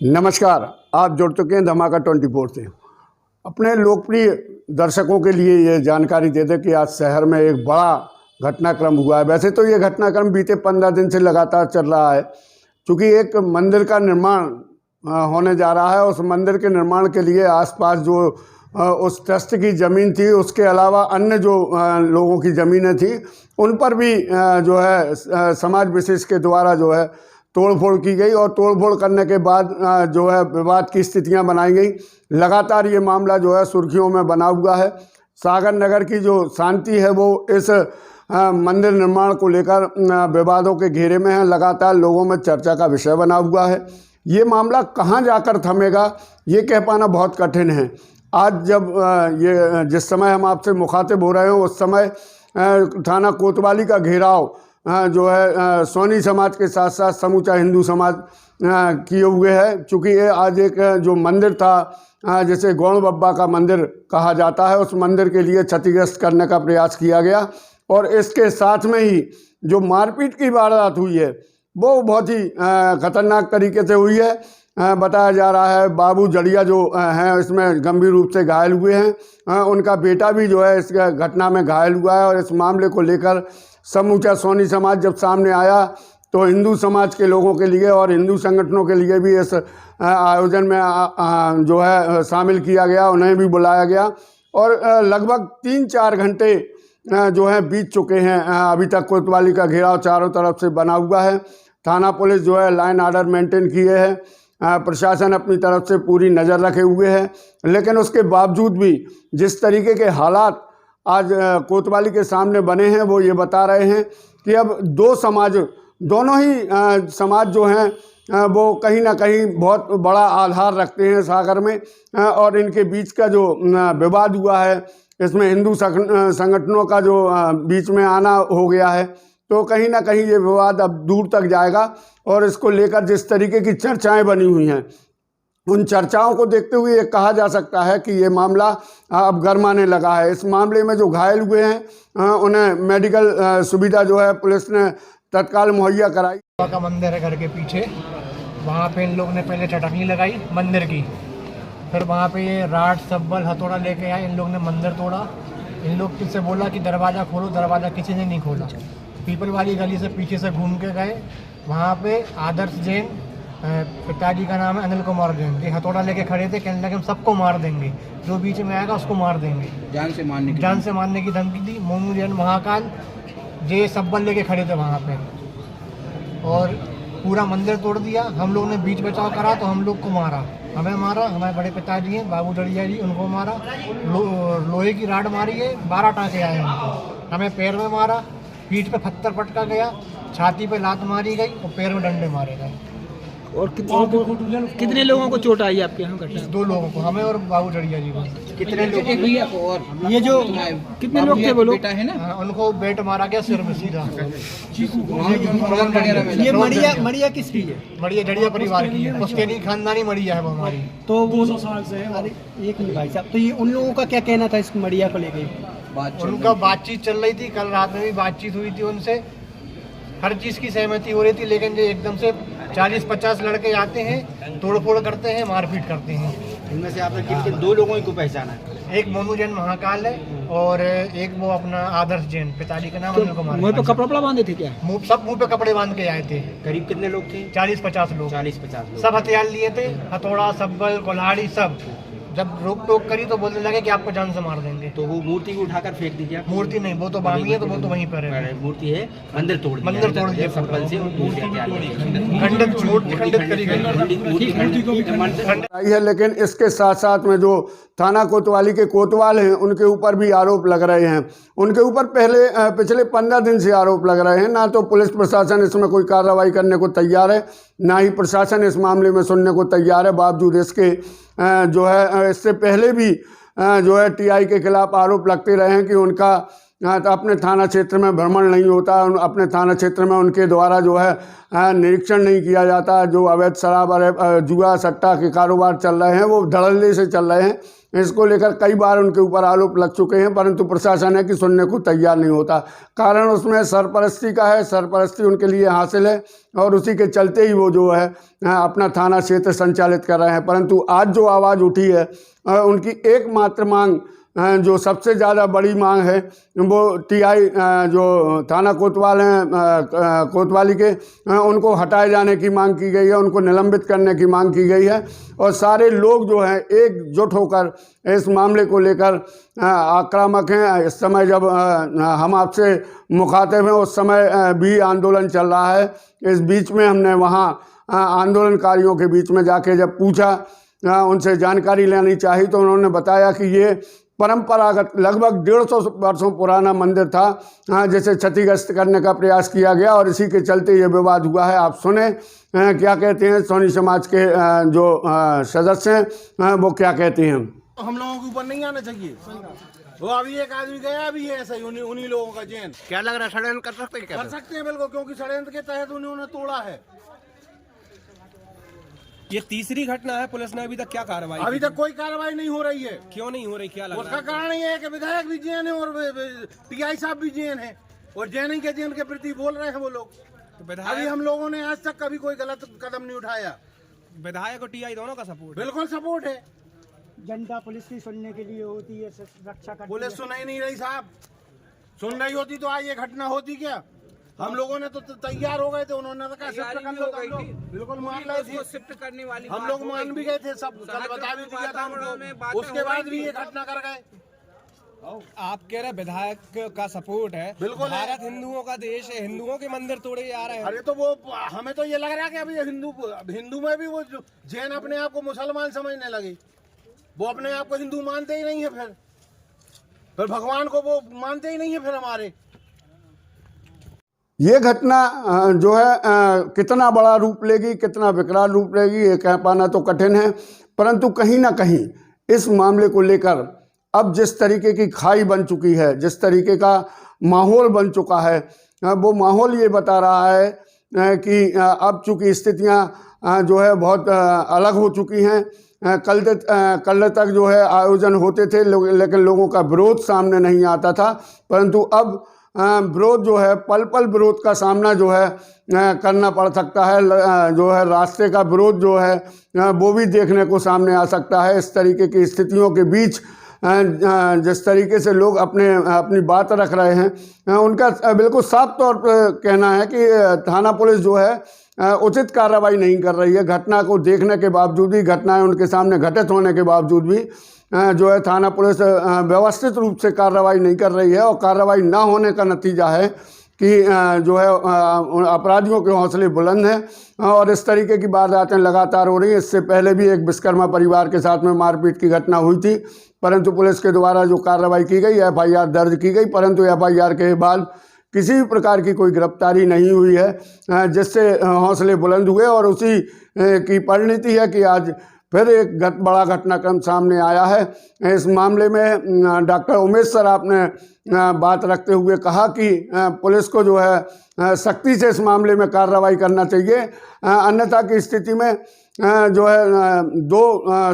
नमस्कार, आप जुड़ चुके हैं धमाका 24 से। अपने लोकप्रिय दर्शकों के लिए ये जानकारी दे दें कि आज शहर में एक बड़ा घटनाक्रम हुआ है। वैसे तो ये घटनाक्रम बीते 15 दिन से लगातार चल रहा है, क्योंकि एक मंदिर का निर्माण होने जा रहा है। उस मंदिर के निर्माण के लिए आसपास जो उस ट्रस्ट की ज़मीन थी, उसके अलावा अन्य जो लोगों की ज़मीनें थी, उन पर भी जो है समाज विशेष के द्वारा जो है तोड़फोड़ की गई और तोड़फोड़ करने के बाद जो है विवाद की स्थितियां बनाई गई। लगातार ये मामला जो है सुर्खियों में बना हुआ है। सागर नगर की जो शांति है वो इस मंदिर निर्माण को लेकर विवादों के घेरे में है। लगातार लोगों में चर्चा का विषय बना हुआ है। ये मामला कहाँ जाकर थमेगा ये कह पाना बहुत कठिन है। आज जब ये जिस समय हम आपसे मुखातिब हो रहे हो उस समय थाना कोतवाली का घेराव जो है सोनी समाज के साथ साथ समूचा हिंदू समाज किए हुए है। चूँकि ये आज एक जो मंदिर था जिसे गौड़ बब्बा का मंदिर कहा जाता है, उस मंदिर के लिए क्षतिग्रस्त करने का प्रयास किया गया और इसके साथ में ही जो मारपीट की वारदात हुई है वो बहुत ही खतरनाक तरीके से हुई है। बताया जा रहा है बाबू जड़िया जो हैं इसमें गंभीर रूप से घायल हुए हैं। उनका बेटा भी जो है इस घटना में घायल हुआ है और इस मामले को लेकर समूचा सोनी समाज जब सामने आया तो हिंदू समाज के लोगों के लिए और हिंदू संगठनों के लिए भी इस आयोजन में जो है शामिल किया गया, उन्हें भी बुलाया गया और लगभग 3-4 घंटे जो है बीत चुके हैं। अभी तक कोतवाली का घेराव चारों तरफ से बना हुआ है। थाना पुलिस जो है लाइन आर्डर मेंटेन किए है, प्रशासन अपनी तरफ से पूरी नज़र रखे हुए है, लेकिन उसके बावजूद भी जिस तरीके के हालात आज कोतवाली के सामने बने हैं वो ये बता रहे हैं कि अब दोनों ही समाज जो हैं वो कहीं ना कहीं बहुत बड़ा आधार रखते हैं सागर में और इनके बीच का जो विवाद हुआ है इसमें हिंदू संगठनों का जो बीच में आना हो गया है, तो कहीं ना कहीं ये विवाद अब दूर तक जाएगा और इसको लेकर जिस तरीके की चर्चाएं बनी हुई हैं उन चर्चाओं को देखते हुए ये कहा जा सकता है कि ये मामला अब गरमाने लगा है। इस मामले में जो घायल हुए हैं उन्हें मेडिकल सुविधा जो है पुलिस ने तत्काल मुहैया कराई। का मंदिर है घर के पीछे, वहाँ पे इन लोग ने पहले चटकनी लगाई मंदिर की, फिर वहाँ पे ये राड सब्बल हथौड़ा लेके आए, इन लोग ने मंदिर तोड़ा। इन लोग किससे बोला कि दरवाज़ा खोलो, दरवाज़ा किसी ने नहीं खोला। पीपल वाली गली से पीछे से घूम के गए, वहाँ पे आदर्श जैन पिताजी का नाम है अनिल कुमार जैन, ये हथौड़ा लेके खड़े थे, कहने लगे हम सबको मार देंगे, जो बीच में आएगा उसको मार देंगे, जान से मारने की धमकी दी। मोनू जैन महाकाल ये सब्बल लेके खड़े थे वहाँ पे और पूरा मंदिर तोड़ दिया। हम लोग ने बीच बचाव करा तो हम लोग को मारा, हमें मारा, हमारे बड़े पिताजी हैं बाबू जड़िया जी, उनको मारा। लोहे की राड मारी है, 12 टाँके आए उनको। हमें पैर में मारा, पीठ पे पत्थर पटका गया, छाती पे लात मारी गई और पैर में डंडे मारे गए। और कितने लोगों को चोट आई आपके यहाँ घटना? 2 लोगों को, हमें और बाबू जड़िया जी को। कितने लोग? और ये जो कितने लोग थे बोलो? बेटा है ना, उनको बेट मारा गया सिर में सीधा। ये मड़िया किसकी है? मड़िया जड़िया परिवार की है, उसके नहीं खानदानी मड़िया है वो हमारी। तो वो 200 साल से है। अरे एक मिनट भाई साहब, तो ये उन लोगों का क्या कहना था इस मड़िया को लेकर? उनका बातचीत चल रही थी, कल रात में भी बातचीत हुई थी उनसे, हर चीज़ की सहमति हो रही थी, लेकिन जो एकदम से 40-50 लड़के आते हैं, तोड़फोड़ करते हैं, मारपीट करते हैं। इनमें से आपने किन 2 लोगों को पहचाना है? एक मोनू जैन महाकाल है और एक वो अपना आदर्श जैन, पिताजी का नाम अनिल कुमार। मुँह पे कपड़ा बांधे थे क्या? सब मुंह पे कपड़े बांध के आए थे। करीब कितने लोग थे? 40-50 लोग। 40-50 लोग। सब हथियार लिए थे, हथौड़ा सब्बल कुल्हाड़ी सब। जब रोक टोक करी तो बोलने लगे कि आपको जान से मार देंगे। तो वो मूर्ति को उठाकर फेंक दीजिए। मूर्ति नहीं, वो तो बामी है, तो वो तो वहीं पर है। मूर्ति है, मंदिर तोड़ दिया सब्बल से, है। लेकिन इसके साथ साथ में जो थाना कोतवाली के कोतवाल हैं उनके ऊपर भी आरोप लग रहे हैं। उनके ऊपर पिछले 15 दिन से आरोप लग रहे हैं। ना तो पुलिस प्रशासन इसमें कोई कार्रवाई करने को तैयार है, ना ही प्रशासन इस मामले में सुनने को तैयार है। बावजूद इसके जो है इससे पहले भी जो है टीआई के खिलाफ आरोप लगते रहे हैं कि उनका तो अपने थाना क्षेत्र में भ्रमण नहीं होता, अपने थाना क्षेत्र में उनके द्वारा जो है निरीक्षण नहीं किया जाता। जो अवैध शराब और जुआ सट्टा के कारोबार चल रहे हैं वो धड़ल्ले से चल रहे हैं। इसको लेकर कई बार उनके ऊपर आरोप लग चुके हैं, परंतु प्रशासन है कि सुनने को तैयार नहीं होता। कारण उसमें सरपरस्ती का है, सरपरस्ती उनके लिए हासिल है और उसी के चलते ही वो जो है अपना थाना क्षेत्र संचालित कर रहे हैं। परंतु आज जो आवाज़ उठी है उनकी एकमात्र मांग, जो सबसे ज़्यादा बड़ी मांग है, वो टीआई जो थाना कोतवाल हैं कोतवाली के, उनको हटाए जाने की मांग की गई है, उनको निलंबित करने की मांग की गई है। और सारे लोग जो हैं एकजुट होकर इस मामले को लेकर आक्रामक हैं। इस समय जब हम आपसे मुखातिब हैं उस समय भी आंदोलन चल रहा है। इस बीच में हमने वहाँ आंदोलनकारियों के बीच में जाके जब पूछा, उनसे जानकारी लेनी चाहिए, तो उन्होंने बताया कि ये परंपरागत लगभग 150 वर्षों पुराना मंदिर था जिसे क्षतिग्रस्त करने का प्रयास किया गया और इसी के चलते ये विवाद हुआ है। आप सुने क्या कहते हैं सोनी समाज के जो सदस्य हैं वो क्या कहते हैं। हम लोगों के ऊपर नहीं आना चाहिए। वो अभी एक आदमी गया भी है ऐसा ही उन्हीं लोगों का जैन। क्या लग रहा है षड्यंत्र कर सकते हैं? कर सकते हैं बिल्कुल, क्योंकि षड्यंत्र के तहत उन्होंने तोड़ा है। ये तीसरी घटना है, पुलिस ने अभी तक क्या कार्रवाई? अभी तक कोई कार्रवाई नहीं हो रही है। क्यों नहीं हो रही, क्या लग रहा उसका कारण ये है कि विधायक भी जैन है और टीआई साहब भी जैन है और जैन के जैन के प्रति बोल रहे हैं वो लोग। तो अभी हम लोगों ने आज तक कभी कोई गलत कदम नहीं उठाया। विधायक और टीआई दोनों का सपोर्ट? बिल्कुल सपोर्ट है। जनता पुलिस की सुनने के लिए होती है, रक्षा करती है। पुलिस सुन ही नहीं रही साहब। सुन रही होती तो आज ये घटना होती क्या? हम लोगों ने तो तैयार हो गए थे, उन्होंने तो कहा शिफ्ट कर लो, बिल्कुल मान रहे थे, शिफ्ट करने वाली हम लोग मान भी गए थे, सब कल बता भी दिया था उनको, उसके बाद भी ये घटना कर गए। आप कह रहे विधायक का सपोर्ट है, बिल्कुल है। भारत हिंदुओं का देश है, हिंदुओं के मंदिर तोड़े जा रहे हैं। अरे तो वो हमें तो ये लग रहा है कि अभी हिंदू में भी वो जैन अपने आप को मुसलमान समझने लगे। वो अपने आप को हिंदू मानते ही नहीं है, फिर भगवान को वो मानते ही नहीं है। फिर हमारे ये घटना जो है कितना बड़ा रूप लेगी, कितना विकराल रूप लेगी, ये कह पाना तो कठिन है। परंतु कहीं ना कहीं इस मामले को लेकर अब जिस तरीके की खाई बन चुकी है, जिस तरीके का माहौल बन चुका है, वो माहौल ये बता रहा है कि अब चूँकि स्थितियाँ जो है बहुत अलग हो चुकी हैं। कल तक जो है आयोजन होते थे लेकिन लोगों का विरोध सामने नहीं आता था, परंतु अब विरोध जो है पल पल विरोध का सामना जो है करना पड़ सकता है। जो है रास्ते का विरोध जो है वो भी देखने को सामने आ सकता है। इस तरीके की स्थितियों के बीच जिस तरीके से लोग अपनी बात रख रहे हैं, उनका बिल्कुल साफ तौर पर कहना है कि थाना पुलिस जो है उचित कार्रवाई नहीं कर रही है। घटना को देखने के बावजूद भी, घटनाएं उनके सामने घटित होने के बावजूद भी जो है थाना पुलिस व्यवस्थित रूप से कार्रवाई नहीं कर रही है। और कार्रवाई ना होने का नतीजा है कि जो है अपराधियों के हौसले बुलंद हैं और इस तरीके की वारदातें लगातार हो रही हैं। इससे पहले भी एक विश्वकर्मा परिवार के साथ में मारपीट की घटना हुई थी, परंतु पुलिस के द्वारा जो कार्रवाई की गई, एफआईआर दर्ज की गई, परंतु एफआईआर के बाद किसी भी प्रकार की कोई गिरफ्तारी नहीं हुई है, जिससे हौसले बुलंद हुए। और उसी की परिणति है कि आज फिर एक बड़ा घटनाक्रम सामने आया है। इस मामले में डॉक्टर उमेश सराफ ने बात रखते हुए कहा कि पुलिस को जो है सख्ती से इस मामले में कार्रवाई करना चाहिए, अन्यथा की स्थिति में जो है दो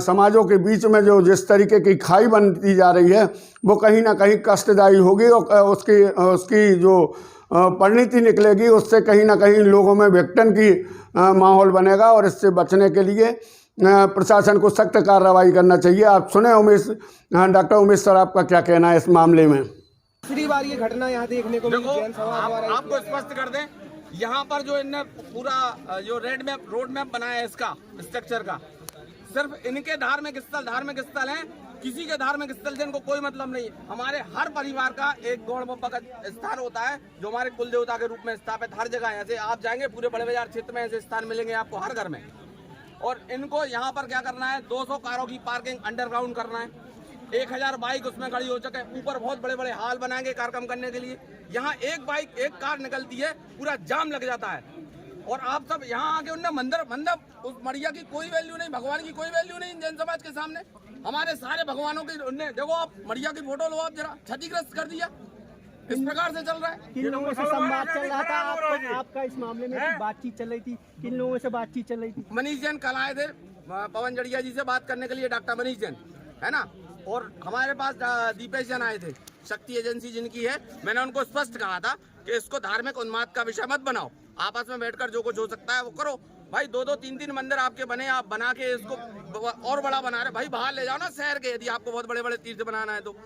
समाजों के बीच में जो जिस तरीके की खाई बनती जा रही है वो कहीं ना कहीं कष्टदायी होगी और उसकी जो परिणति निकलेगी उससे कहीं ना कहीं लोगों में विघटन की माहौल बनेगा। और इससे बचने के लिए प्रशासन को सख्त कार्रवाई करना चाहिए। आप सुने डॉक्टर उमेश सराफ का क्या कहना है इस मामले में। दूसरी बार ये घटना यहाँ देखने को मिली। आपको स्पष्ट कर दें, यहाँ पर जो इनने पूरा जो रोड मैप बनाया है इसका स्ट्रक्चर का, सिर्फ इनके धार्मिक स्थल हैं, किसी के धार्मिक स्थल से इनको कोई मतलब नहीं। हमारे हर परिवार का एक गौड़ बप्पा का स्थान होता है जो हमारे कुल देवता के रूप में स्थापित हर जगह। ऐसे आप जाएंगे पूरे बड़े बाजार क्षेत्र में ऐसे स्थान मिलेंगे आपको हर घर में। और इनको यहाँ पर क्या करना है, 200 कारों की पार्किंग अंडरग्राउंड करना है, 1000 बाइक उसमें खड़ी हो सके, ऊपर बहुत बड़े बड़े हॉल बनाएंगे कार्यक्रम करने के लिए। यहाँ एक कार निकलती है, पूरा जाम लग जाता है। और आप सब यहाँ आके उनने मंदिर उस मड़िया की कोई वैल्यू नहीं, भगवान की कोई वैल्यू नहीं जैन समाज के सामने। हमारे सारे भगवानों की उनने, देखो आप मड़िया की फोटो लो, आप जरा क्षतिग्रस्त कर दिया। इस प्रकार से चल रहा है। किन लोगों से संवाद चल रहा था आपका इस मामले में? बातचीत चल रही थी, किन लोगों से बातचीत चल रही थी? मनीष जैन कल आए थे पवन जड़िया जी से बात करने के लिए, डॉक्टर मनीष जैन है ना, और हमारे पास दीपेश जैन आए थे, शक्ति एजेंसी जिनकी है। मैंने उनको स्पष्ट कहा था कि इसको धार्मिक उन्माद का विषय मत बनाओ, आपस में बैठकर जो कुछ हो सकता है वो करो। भाई 2-2, 3-3 मंदिर आपके बने, आप बना के इसको और बड़ा बना रहे। भाई बाहर ले जाओ ना शहर के, यदि आपको बहुत बड़े बड़े तीर्थ बनाना है तो।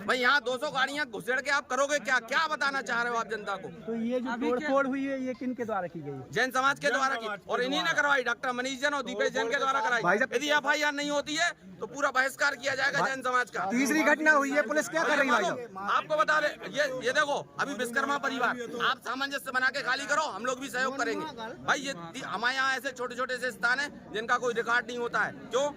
भाई यहाँ 200 गाड़ियाँ घुसेड़ के आप करोगे क्या? क्या बताना चाह रहे हो आप जनता को? तो ये जो तोड़फोड़ हुई है ये किन के द्वारा की गई? जैन समाज के द्वारा की, और इन्हीं ने करवाई, डॉक्टर मनीष जैन और दीपेश जैन के द्वारा कराई। यदि FIR नहीं होती है तो पूरा बहिष्कार किया जाएगा जैन समाज का। तीसरी घटना हुई है, पुलिस क्या कर रही है भाई साहब? आपको बता दे, ये देखो अभी विश्वकर्मा परिवार, आप सामंजस्य बना के खाली करो, हम लोग भी सहयोग करेंगे। भाई ये हमारे यहाँ ऐसे छोटे छोटे से स्थान है जिनका कोई रिकॉर्ड नहीं होता है। क्यों?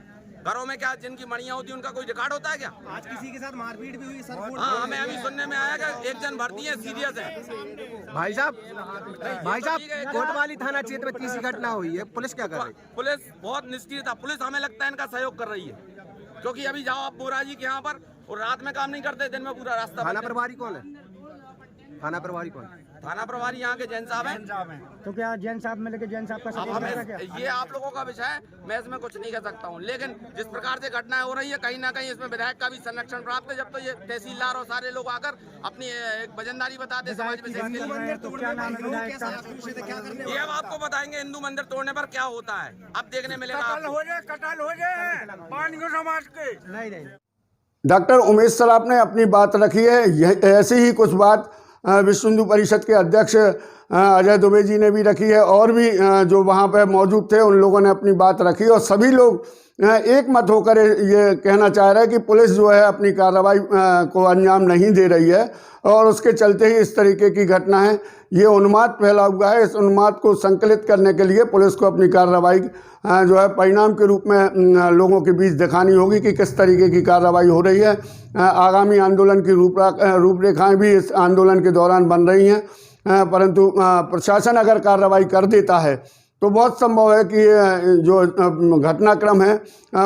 घरों में क्या जिनकी मणियां होती है उनका कोई रिकॉर्ड होता है क्या? आज किसी के साथ मारपीट भी हुई सर? हाँ, हमें अभी सुनने में आया कि एक जन भर्ती है, सीरियस है। भाई साहब कोतवाली थाना क्षेत्र में तीसरी घटना हुई है, पुलिस क्या कर रही है? पुलिस बहुत निष्क्रिय था। पुलिस हमें लगता है इनका सहयोग कर रही है, क्योंकि अभी जाओ आप बोरा जी के यहाँ पर, और रात में काम नहीं करते, दिन में पूरा रास्ता। थाना प्रभारी कौन है? थाना प्रभारी कौन है? थाना प्रभारी यहाँ के जैन साहब हैं। तो क्या जैन साहब में लेके जैन साहब का अब हमें ये आप लोगों का विषय है, मैं इसमें कुछ नहीं कर सकता हूँ। लेकिन जिस प्रकार से घटनाएं हो रही है, कहीं ना कहीं इसमें विधायक का भी संरक्षण प्राप्त है। जब तो ये तहसीलदार और सारे लोग आकर अपनी एक वजनदारी बताते समाज में, ये अब आपको बताएंगे हिंदू मंदिर तोड़ने पर क्या होता है, अब देखने मिलेगा। कटल हो जाए पानी को समाज के। नहीं। डॉक्टर उमेश सराफ ने अपनी बात रखी है। ऐसी ही कुछ बात विश्व हिंदू परिषद के अध्यक्ष अजय दुबे जी ने भी रखी है, और भी जो वहाँ पर मौजूद थे उन लोगों ने अपनी बात रखी, और सभी लोग एक मत होकर ये कहना चाह रहे हैं कि पुलिस जो है अपनी कार्रवाई को अंजाम नहीं दे रही है, और उसके चलते ही इस तरीके की घटना है। ये उन्माद फैला हुआ है, इस उन्माद को संकलित करने के लिए पुलिस को अपनी कार्रवाई जो है परिणाम के रूप में लोगों के बीच दिखानी होगी कि किस तरीके की कार्रवाई हो रही है। आगामी आंदोलन की रूपरेखाएं भी इस आंदोलन के दौरान बन रही हैं, परंतु प्रशासन अगर कार्रवाई कर देता है तो बहुत संभव है कि जो घटनाक्रम है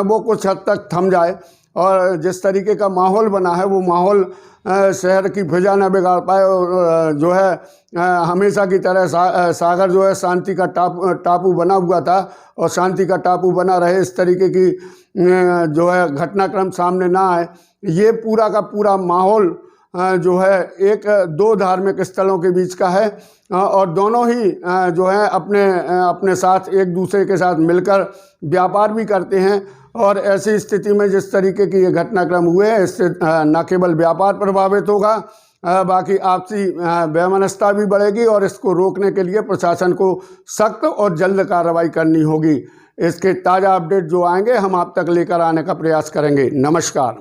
वो कुछ हद तक थम जाए, और जिस तरीके का माहौल बना है वो माहौल शहर की फिजा न बिगाड़ पाए, और जो है हमेशा की तरह सागर जो है शांति का टापू बना हुआ था, और शांति का टापू बना रहे, इस तरीके की जो है घटनाक्रम सामने ना आए। ये पूरा का पूरा माहौल जो है एक दो धार्मिक स्थलों के बीच का है, और दोनों ही जो है अपने साथ एक दूसरे के साथ मिलकर व्यापार भी करते हैं, और ऐसी स्थिति में जिस तरीके की ये घटनाक्रम हुए हैं, इससे न केवल व्यापार प्रभावित होगा, बाकी आपसी वैमनस्यता भी बढ़ेगी, और इसको रोकने के लिए प्रशासन को सख्त और जल्द कार्रवाई करनी होगी। इसके ताज़ा अपडेट जो आएंगे हम आप तक लेकर आने का प्रयास करेंगे। नमस्कार।